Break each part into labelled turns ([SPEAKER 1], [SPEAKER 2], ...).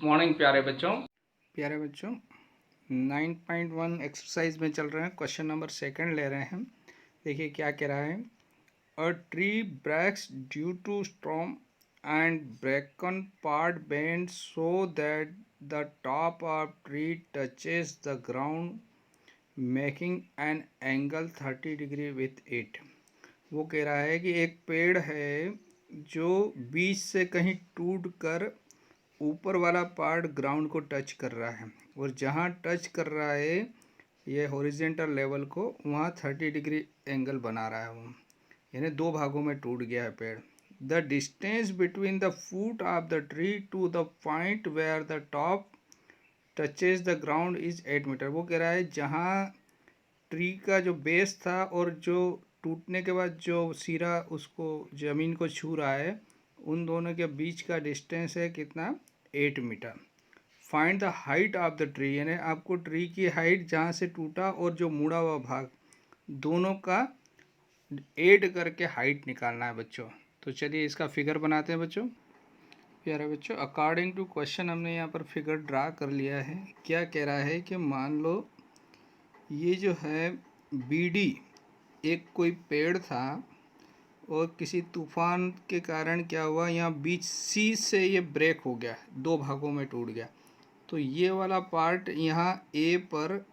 [SPEAKER 1] Morning प्यारे बच्चों 9.1 exercise में चल रहे हैं। क्वेश्चन नंबर सेकंड ले रहे हैं। देखिए क्या कह रहा है। A tree breaks due to storm and broken part bend so that the top of tree touches the ground making an angle 30 degree with it. वो कह रहा है कि एक पेड़ है जो बीच से कहीं टूट कर ऊपर वाला पार्ट ग्राउंड को टच कर रहा है, और जहाँ टच कर रहा है ये हॉरिजेंटल लेवल को, वहाँ 30 डिग्री एंगल बना रहा है वो, यानी दो भागों में टूट गया है पेड़। The distance between the foot of the tree to the point where the top touches the ground is 8 metre. वो कह रहा है जहाँ ट्री का जो बेस था और जो टूटने के बाद जो सिरा उसको ज़मीन को छू रहा है, उन दोनों के बीच का डिस्टेंस है कितना, 8 metre. Find the height of the tree, यानी आपको ट्री की हाइट जहाँ से टूटा और जो मुड़ा हुआ भाग दोनों का ऐड करके हाइट निकालना है बच्चों। तो चलिए इसका फिगर बनाते हैं बच्चों। प्यारे बच्चों, अकॉर्डिंग टू क्वेश्चन हमने यहाँ पर फिगर ड्रा कर लिया है। क्या कह रहा है कि मान लो ये जो है बीडी एक कोई पेड़ था और किसी तूफान के कारण क्या हुआ, यहाँ बीच सी से ये ब्रेक हो गया, दो भागों में टूट गया। तो ये वाला पार्ट यहाँ ए पर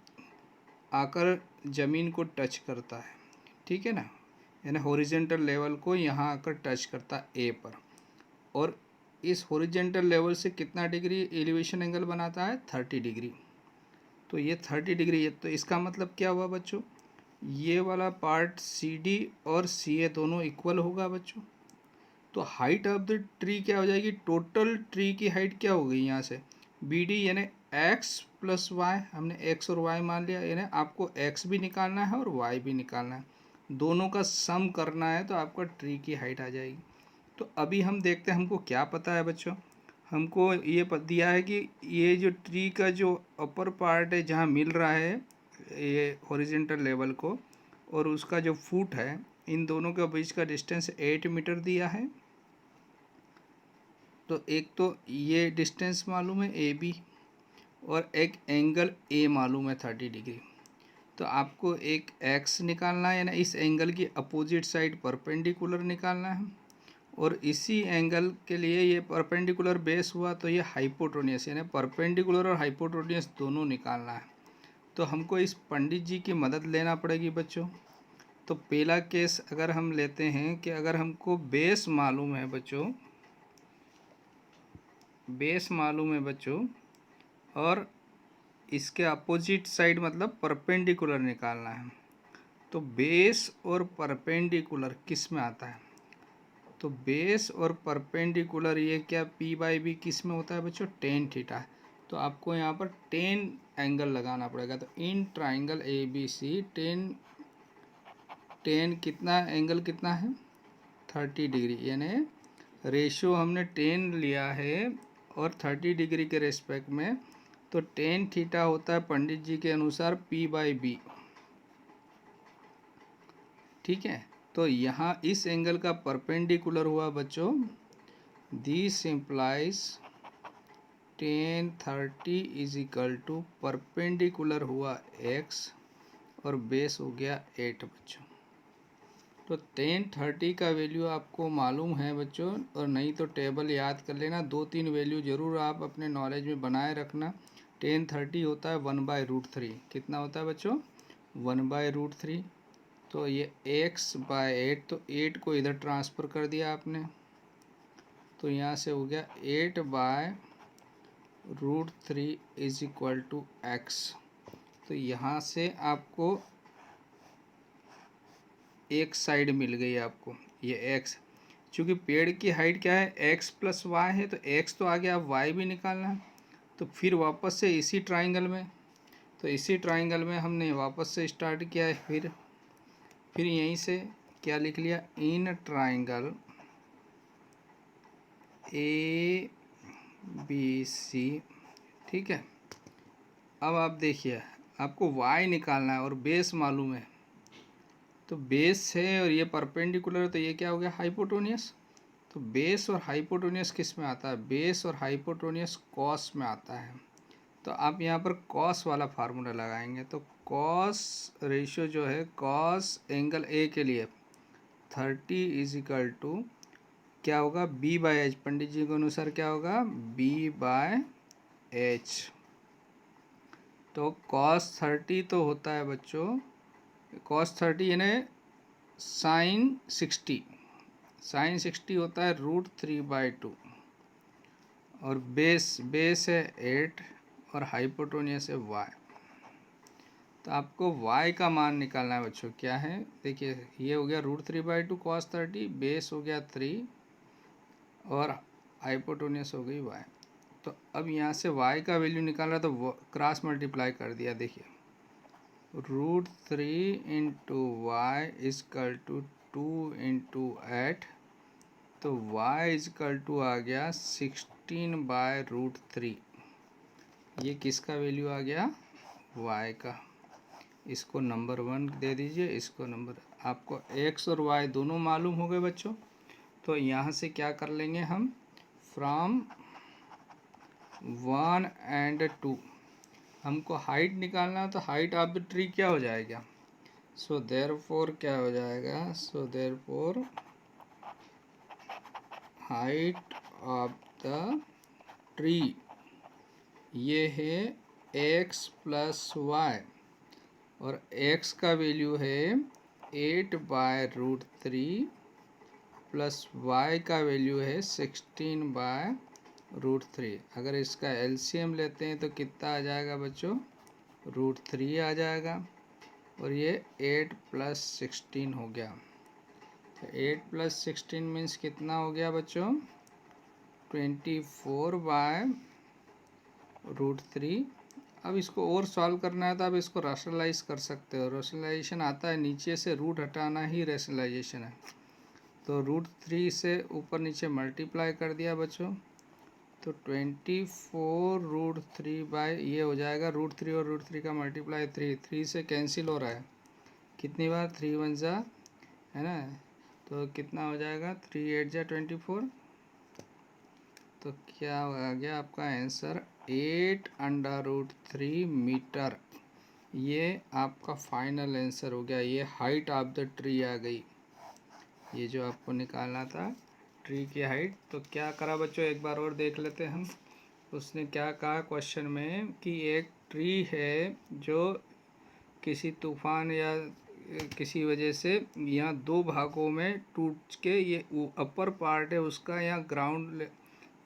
[SPEAKER 1] आकर ज़मीन को टच करता है, ठीक है ना, यानी हॉरिजेंटल लेवल को यहाँ आकर टच करता है ए पर, और इस हॉरिजेंटल लेवल से कितना डिग्री एलिवेशन एंगल बनाता है, 30 डिग्री। तो ये 30 डिग्री है। तो इसका मतलब क्या हुआ बच्चों, ये वाला पार्ट सी डी और सी ए दोनों इक्वल होगा बच्चों। तो हाइट ऑफ द ट्री क्या हो जाएगी, टोटल ट्री की हाइट क्या हो गई यहाँ से, बी डी यानी एक्स प्लस वाई, हमने एक्स और वाई मान लिया, यानी आपको एक्स भी निकालना है और वाई भी निकालना है, दोनों का सम करना है तो आपका ट्री की हाइट आ जाएगी। तो अभी हम देखते हैं हमको क्या पता है बच्चों। हमको ये दिया है कि ये जो ट्री का जो अपर पार्ट है जहाँ मिल रहा है ये हॉरिजेंटल लेवल को, और उसका जो फुट है, इन दोनों के बीच का डिस्टेंस 8 मीटर दिया है। तो एक तो ये डिस्टेंस मालूम है ए बी, और एक एंगल ए मालूम है 30 डिग्री। तो आपको एक एक्स निकालना है, यानी इस एंगल की अपोजिट साइड परपेंडिकुलर निकालना है, और इसी एंगल के लिए ये परपेंडिकुलर बेस हुआ तो ये हाइपोटेन्यूस, यानी परपेंडिकुलर और हाइपोटेन्यूस दोनों निकालना है। तो हमको इस पंडित जी की मदद लेना पड़ेगी बच्चों। तो पहला केस अगर हम लेते हैं कि अगर हमको बेस मालूम है बच्चों, बेस मालूम है बच्चों, और इसके अपोजिट साइड मतलब परपेंडिकुलर निकालना है, तो बेस और परपेंडिकुलर किस में आता है, तो बेस और परपेंडिकुलर ये क्या पी बाई बी किस में होता है बच्चों, टेन थीटा। तो आपको यहाँ पर 10 एंगल लगाना पड़ेगा। तो in triangle A B C 10 कितना एंगल कितना है, 30 डिग्री, यानी रेशियो हमने 10 लिया है और 30 डिग्री के रेस्पेक्ट में। तो 10 थीटा होता है पंडित जी के अनुसार पी बाई बी, ठीक है। तो यहाँ इस एंगल का परपेंडिकुलर हुआ बच्चों, this implies 10 30 is equal to perpendicular हुआ x और बेस हो गया 8 बच्चों। तो 10 30 का वैल्यू आपको मालूम है बच्चों, और नहीं तो टेबल याद कर लेना, 2-3 वैल्यू ज़रूर आप अपने नॉलेज में बनाए रखना। 10 30 होता है 1/√3, कितना होता है बच्चों, 1/√3। तो ये x/8, तो 8 को इधर ट्रांसफ़र कर दिया आपने, तो यहाँ से हो गया 8/√3 इज इक्वल टू x। तो यहाँ से आपको एक साइड मिल गई आपको, ये x, चूँकि पेड़ की हाइट क्या है x प्लस वाई है, तो x तो आ गया, अब y भी निकालना है। तो फिर वापस से इसी ट्राइंगल में, तो इसी ट्राइंगल में हमने वापस से स्टार्ट किया है। फिर यहीं से क्या लिख लिया, in triangle A B C, ठीक है। अब आप देखिए आपको y निकालना है और बेस मालूम है, तो बेस है और ये परपेंडिकुलर, तो ये क्या हो गया, हाइपोटेन्यूस। तो बेस और हाइपोटेन्यूस किस में आता है? बेस और हाइपोटेन्यूस कॉस में आता है। तो आप यहाँ पर कॉस वाला फार्मूला लगाएंगे, तो कॉस रेशियो जो है कॉस एंगल ए के लिए 30 इज इक्वल टू क्या होगा? B by H. Pandit ji के अनुसार क्या होगा? B by H. तो कॉस 30 तो होता है बच्चों, कॉस 30 यानी साइन 60, साइन 60 होता है √3/2 और बेस है 8 और हाइपोटेन्यूस है y। तो आपको y का मान निकालना है बच्चों। क्या है? देखिए ये हो गया √3/2 cos 30, बेस हो गया 3 और हाइपोटेन्यूस हो गई y। तो अब यहाँ से y का वैल्यू निकालना, तो क्रॉस मल्टीप्लाई कर दिया। देखिए √3 into y equal to 2 into 8, तो y इजकल टू आ गया 16/√3। ये किसका वैल्यू आ गया? y का। इसको नंबर 1 दे दीजिए, इसको नंबर। आपको x और y दोनों मालूम हो गए बच्चों। तो यहाँ से क्या कर लेंगे हम? फ्रॉम 1 and 2 हमको हाइट निकालना है, तो हाइट ऑफ द ट्री क्या हो जाएगा? सो देयरफॉर क्या हो जाएगा? So therefore height of the tree ये है x प्लस वाई, और x का वैल्यू है 8/√3 प्लस y का वैल्यू है 16/√3। अगर इसका एलसीएम लेते हैं तो कितना आ जाएगा बच्चों? √3 आ जाएगा, और ये 8 + 16 हो गया। तो 8 + 16 मीन्स कितना हो गया बच्चों? 24/√3। अब इसको और सॉल्व करना है तो आप इसको रैशनलाइज कर सकते हो। रैशनलाइजेशन आता है, नीचे से रूट हटाना ही रैशनलाइजेशन है। तो √3 से ऊपर नीचे मल्टीप्लाई कर दिया बच्चों, तो 24√3 ये हो जाएगा √3 और √3 का मल्टीप्लाई 3 से कैंसिल हो रहा है। कितनी बार? 3 1 जा, है ना? तो कितना हो जाएगा? 3 8 जा 24। तो क्या आ गया आपका आंसर? 8√3 मीटर। ये आपका फाइनल आंसर हो गया। ये हाइट ऑफ द ट्री आ गई, ये जो आपको निकालना था ट्री की हाइट। तो क्या करा बच्चों, एक बार और देख लेते हैं हम। उसने क्या कहा क्वेश्चन में कि एक ट्री है जो किसी तूफान या किसी वजह से यहाँ 2 भागों में टूट के, ये अपर पार्ट है उसका यहाँ ग्राउंड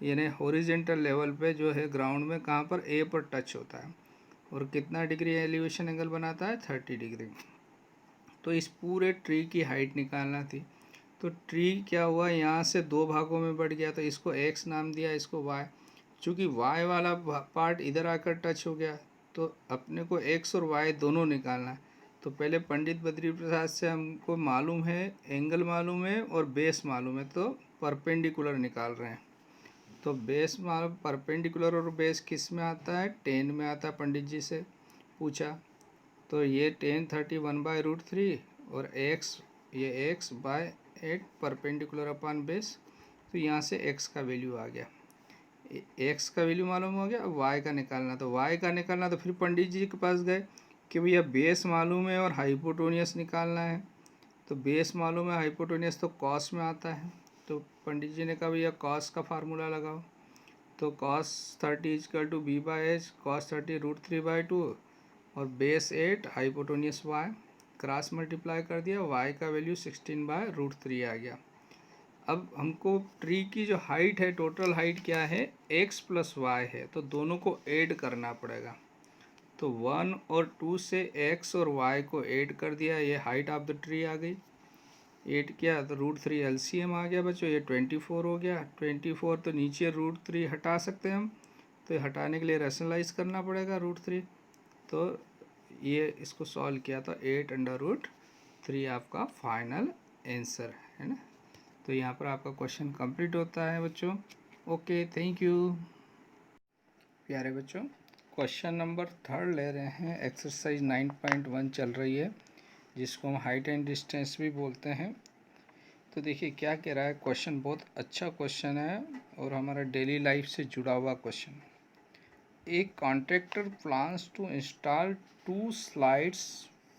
[SPEAKER 1] यानी हॉरिजेंटल लेवल पे जो है ग्राउंड में, कहाँ पर? ए पर टच होता है, और कितना डिग्री एलिवेशन एंगल बनाता है? 30 डिग्री। तो इस पूरे ट्री की हाइट निकालना थी। तो ट्री क्या हुआ, यहाँ से 2 भागों में बढ़ गया, तो इसको x नाम दिया, इसको y। चूँकि y वाला पार्ट इधर आकर टच हो गया, तो अपने को x और y दोनों निकालना है। तो पहले पंडित बद्री प्रसाद से हमको मालूम है, एंगल मालूम है और बेस मालूम है, तो परपेंडिकुलर निकाल रहे हैं। तो बेस मालूम, परपेंडिकुलर और बेस किस में आता है? 10 में आता है। पंडित जी से पूछा, तो ये 10 30 1/√3 और x, ये x/8 परपेंडिकुलर अपॉन बेस। तो यहाँ से x का वैल्यू आ गया, x का वैल्यू मालूम हो गया। अब y का निकालना, तो y का निकालना तो फिर पंडित जी के पास गए कि भैया बेस मालूम है और हाइपोटेन्यूस निकालना है। तो बेस मालूम है, हाइपोटेन्यूस तो कॉस में आता है। तो पंडित जी ने कहा भैया कॉस का फार्मूला लगाओ। तो cos 30 = b/h, cos 30 √3/2 और base 8 hypotenuse y, cross multiply कर दिया, y का वैल्यू 16/√3 आ गया। अब हमको ट्री की जो हाइट है, टोटल हाइट क्या है? x + y है, तो दोनों को ऐड करना पड़ेगा। तो 1 और 2 से x और y को ऐड कर दिया, ये हाइट ऑफ द ट्री आ गई। 8 किया तो √3 एलसीएम आ गया बच्चों, ये 24 हो गया। 24 तो नीचे √3 हटा सकते हैं हम, तो हटाने के लिए रैशनलाइज करना पड़ेगा √3। तो ये इसको सॉल्व किया तो 8√3 आपका फाइनल आंसर है ना। तो यहाँ पर आपका क्वेश्चन कंप्लीट होता है बच्चों। ओके, थैंक यू प्यारे बच्चों। क्वेश्चन नंबर 3 ले रहे हैं। एक्सरसाइज 9.1 चल रही है, जिसको हम हाइट एंड डिस्टेंस भी बोलते हैं। तो देखिए क्या कह रहा है क्वेश्चन, बहुत अच्छा क्वेश्चन है और हमारा डेली लाइफ से जुड़ा हुआ क्वेश्चन। एक contractor plans to install 2 slides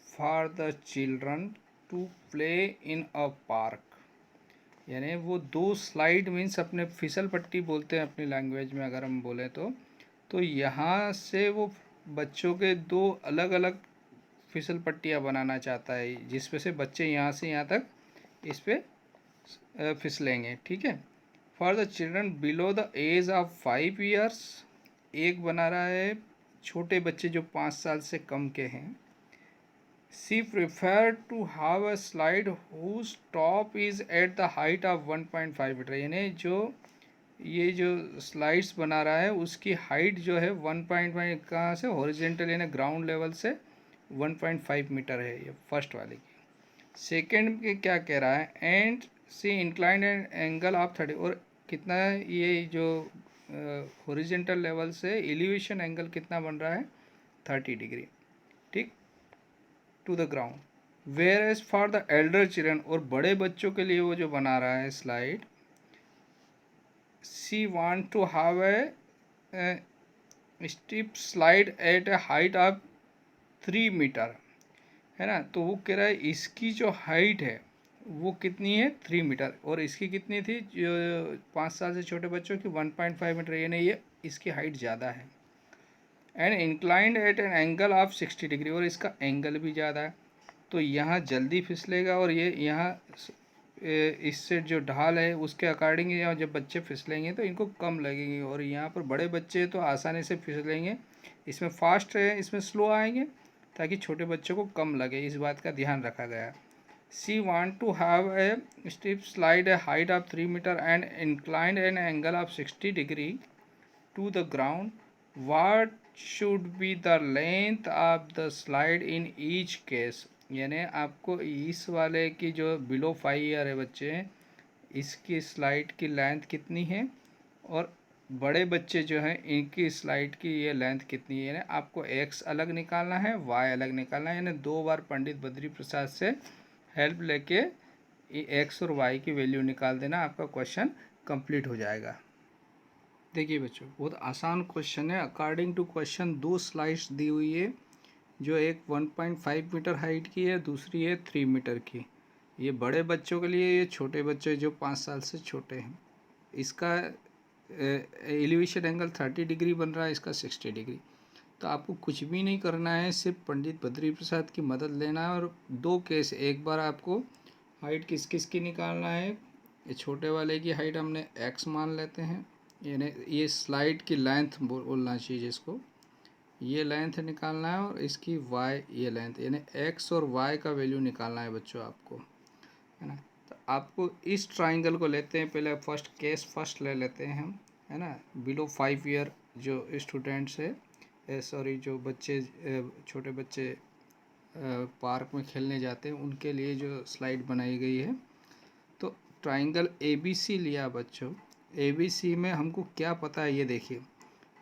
[SPEAKER 1] for the children to play in a park. यानी वो 2 स्लाइड मीन्स अपने फिसल पट्टी बोलते हैं अपनी लैंग्वेज में अगर हम बोलें तो यहाँ से वो बच्चों के 2 अलग अलग फिसल पट्टियाँ बनाना चाहता है, जिसमें से बच्चे यहाँ से यहाँ तक इस पर फिसलेंगे। ठीक है, for the children below the age of 5 years, एक बना रहा है छोटे बच्चे जो 5 साल से कम के हैं। She prefer to have a slide whose top is at the height of 1.5 metre. यानी ये जो स्लाइड्स बना रहा है उसकी हाइट जो है 1.5 कहाँ से, हॉरिजेंटल यानी ग्राउंड लेवल से 1.5 मीटर है ये फर्स्ट वाले की। सेकेंड के क्या कह रहा है, and she inclined angle of 30, और कितना है ये जो हॉरिजेंटल लेवल से एलिवेशन एंगल कितना बन रहा है 30 डिग्री, ठीक, to the ground. Whereas for the elder children, और बड़े बच्चों के लिए वो जो बना रहा है slide, she want to have a steep slide at a height of 3 metre, है ना। तो वो कह रहा है इसकी जो हाइट है वो कितनी है 3 मीटर, और इसकी कितनी थी जो 5 साल से छोटे बच्चों की 1.5 मीटर, यानी ये इसकी हाइट ज़्यादा है। And inclined at N angle of 60 degree, और इसका एंगल भी ज़्यादा है, तो यहाँ जल्दी फिसलेगा, और ये यहाँ इससे जो ढाल है उसके अकॉर्डिंग यहाँ जब बच्चे फिसलेंगे तो इनको कम लगेंगे, और यहाँ पर बड़े बच्चे तो आसानी से फिसलेंगे। इसमें फास्ट है, इसमें स्लो आएंगे, ताकि छोटे बच्चों को कम लगे, इस बात का ध्यान रखा गया। She want to have a steep slide a height of 3 metre and inclined an angle of 60 degree to the ground. What should be the length of the slide in each case. यानी आपको इस वाले की जो below 5 year है बच्चे, इसकी slide की लेंथ कितनी है, और बड़े बच्चे जो हैं इनकी स्लाइड की ये लेंथ कितनी है। यानी आपको एक्स अलग निकालना है, वाई अलग निकालना है, यानी 2 बार पंडित बद्री प्रसाद से हेल्प लेके एक्स और वाई की वैल्यू निकाल देना, आपका क्वेश्चन कंप्लीट हो जाएगा। देखिए बच्चों, बहुत आसान क्वेश्चन है। अकॉर्डिंग टू क्वेश्चन 2 स्लाइड्स दी हुई है, जो एक 1.5 मीटर हाइट की है, दूसरी है 3 मीटर की। ये बड़े बच्चों के लिए, ये छोटे बच्चे जो 5 साल से छोटे हैं, इसका एलिवेशन एंगल 30 डिग्री बन रहा है, इसका 60 डिग्री। तो आपको कुछ भी नहीं करना है, सिर्फ पंडित बद्री प्रसाद की मदद लेना है। और 2 केस, एक बार आपको हाइट किस किस की निकालना है, ये छोटे वाले की हाइट हमने x मान लेते हैं, यानी ये स्लाइड की लेंथ बोलना चाहिए जिसको, ये लेंथ निकालना है, और इसकी y ये लेंथ, यानी x और y का वैल्यू निकालना है बच्चों आपको, है ना। तो आपको इस ट्राइंगल को लेते हैं, पहले फर्स्ट केस फर्स्ट ले लेते हैं हम, है ना। बिलो 5 ईयर जो स्टूडेंट्स है, सॉरी जो बच्चे छोटे बच्चे पार्क में खेलने जाते हैं, उनके लिए जो स्लाइड बनाई गई है। तो ट्राइंगल ABC लिया बच्चों, ABC में हमको क्या पता है ये देखिए,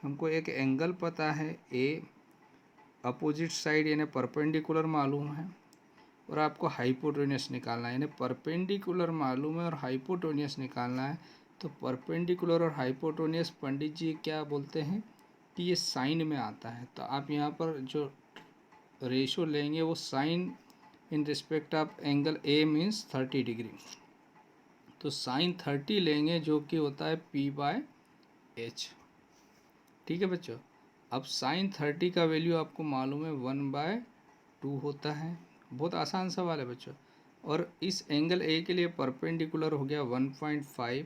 [SPEAKER 1] हमको एक एंगल पता है A, अपोजिट साइड यानी परपेंडिकुलर मालूम है, और आपको हाइपोटेन्यूस निकालना है, यानी परपेंडिकुलर मालूम है और हाइपोटेन्यूस निकालना है। तो परपेंडिकुलर और हाइपोटेन्यूस पंडित जी क्या बोलते हैं कि ये साइन में आता है। तो आप यहाँ पर जो रेशो लेंगे वो sine in respect of angle A means 30 degree, तो साइन 30 लेंगे जो कि होता है P/H। ठीक है बच्चों, अब साइन 30 का वैल्यू आपको मालूम है 1/2 होता है। बहुत आसान सवाल है बच्चों। और इस एंगल A के लिए परपेंडिकुलर हो गया 1.5,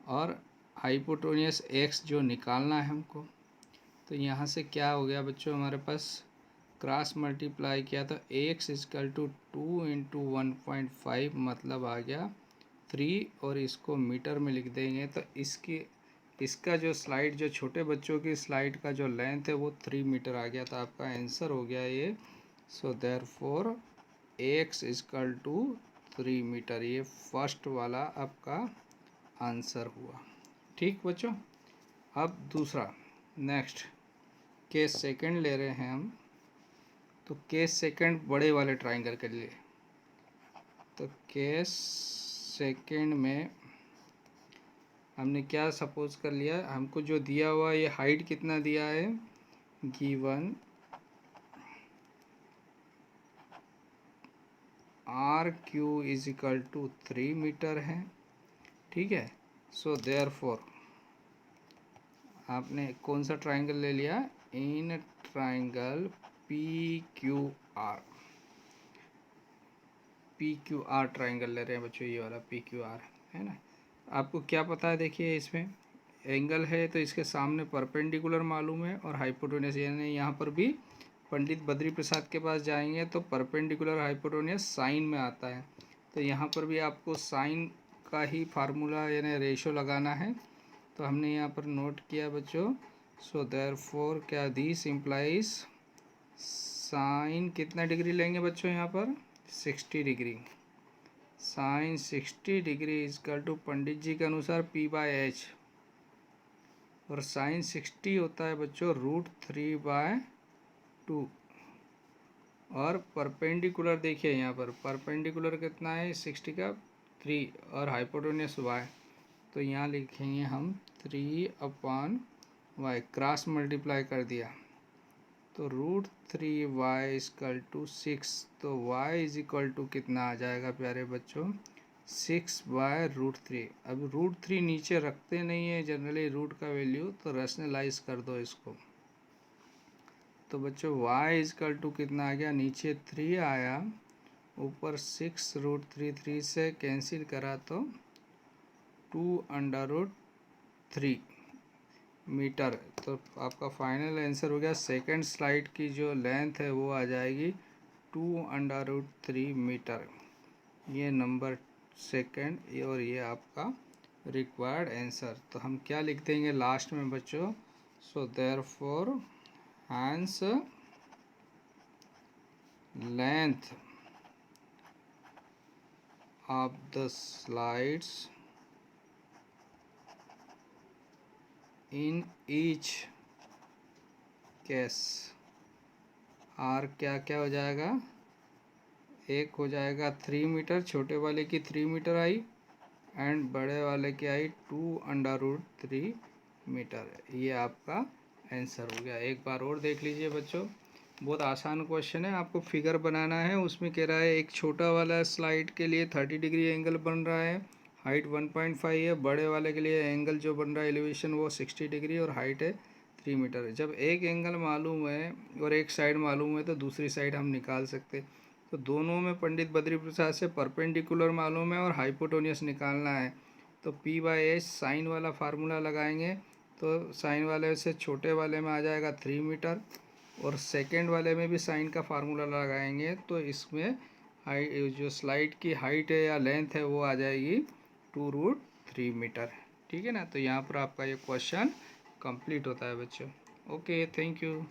[SPEAKER 1] और हाइपोटेन्यूस x जो निकालना है हमको, तो यहाँ से क्या हो गया बच्चों, हमारे पास क्रॉस मल्टीप्लाई किया तो x इक्वल टू 2 इंटू 1.5 मतलब आ गया 3, और इसको मीटर में लिख देंगे तो इसका जो स्लाइड, जो छोटे बच्चों की स्लाइड का जो लेंथ है वो 3 मीटर आ गया। तो आपका आंसर हो गया ये। So therefore x equal to 3 metre, ये फर्स्ट वाला आपका आंसर हुआ। ठीक बच्चों, अब दूसरा नेक्स्ट केस सेकंड ले रहे हैं हम। तो केस सेकंड बड़े वाले ट्राइंगल के लिए, तो केस सेकंड में हमने क्या सपोज कर लिया, हमको जो दिया हुआ ये हाइट कितना दिया है, given R Q is equal to 3 metre है, ठीक है। सो देयरफॉर आपने कौन सा ट्राइंगल ले लिया, in triangle P Q R triangle ले रहे हैं बच्चों, ये वाला पी क्यू आर है ना। आपको क्या पता है, देखिए इसमें एंगल है तो इसके सामने परपेंडिकुलर मालूम है और हाइपोटेन्यूस, यानी यहाँ पर भी पंडित बद्री प्रसाद के पास जाएंगे तो परपेंडिकुलर हाइपोटेन्यूस साइन में आता है, तो यहाँ पर भी आपको साइन का ही फार्मूला यानी रेशो लगाना है। तो हमने यहाँ पर नोट किया बच्चों, सो देयरफॉर क्या दिस इम्प्लाइज साइन कितना डिग्री लेंगे बच्चों, यहाँ पर 60 degree, sine 60 degree is equal to Pandit ji के अनुसार p/h, और साइन 60 होता है बच्चों √3/2, और परपेंडिकुलर देखिए यहाँ पर परपेंडिकुलर कितना है 60 का 3 और हाइपोटेन्यूस y, तो यहाँ लिखेंगे हम 3/y, क्रॉस मल्टीप्लाई कर दिया तो √3y इजकल टू 6, तो y इज इक्वल टू कितना आ जाएगा प्यारे बच्चों, 6/√3। अब √3 नीचे रखते नहीं है जनरली रूट का वैल्यू, तो रैशनलाइज कर दो इसको, तो बच्चों y इजकल टू कितना आ गया, नीचे 3 आया, ऊपर 6√3 से कैंसिल करा तो 2√3 मीटर। तो आपका फाइनल आंसर हो गया, सेकंड स्लाइड की जो लेंथ है वो आ जाएगी 2√3 मीटर, ये नंबर सेकंड, और ये आपका रिक्वायर्ड आंसर। तो हम क्या लिख देंगे लास्ट में बच्चों, so therefore hence length of the slides in each case are क्या क्या हो जाएगा, एक हो जाएगा 3 मीटर, छोटे वाले की 3 मीटर आई एंड बड़े वाले की आई 2√3 मीटर, ये आपका आंसर हो गया। एक बार और देख लीजिए बच्चों, बहुत आसान क्वेश्चन है, आपको फिगर बनाना है, उसमें कह रहा है एक छोटा वाला स्लाइड के लिए 30 डिग्री एंगल बन रहा है, हाइट 1.5 है, बड़े वाले के लिए एंगल जो बन रहा है एलिवेशन वो 60 डिग्री और हाइट है 3 मीटर। जब एक एंगल मालूम है और एक साइड मालूम है तो दूसरी साइड हम निकाल सकते, तो दोनों में पंडित बद्री प्रसाद से परपेंडिकुलर मालूम है और हाइपोटेन्यूस निकालना है, तो p/h साइन वाला फार्मूला लगाएंगे, तो साइन वाले से छोटे वाले में आ जाएगा 3 मीटर, और सेकंड वाले में भी साइन का फार्मूला लगाएंगे, तो इसमें हाइट जो स्लाइड की हाइट है या लेंथ है वो आ जाएगी 2√3 मीटर, ठीक है ना। तो यहाँ पर आपका ये क्वेश्चन कंप्लीट होता है बच्चों। Okay, thank you.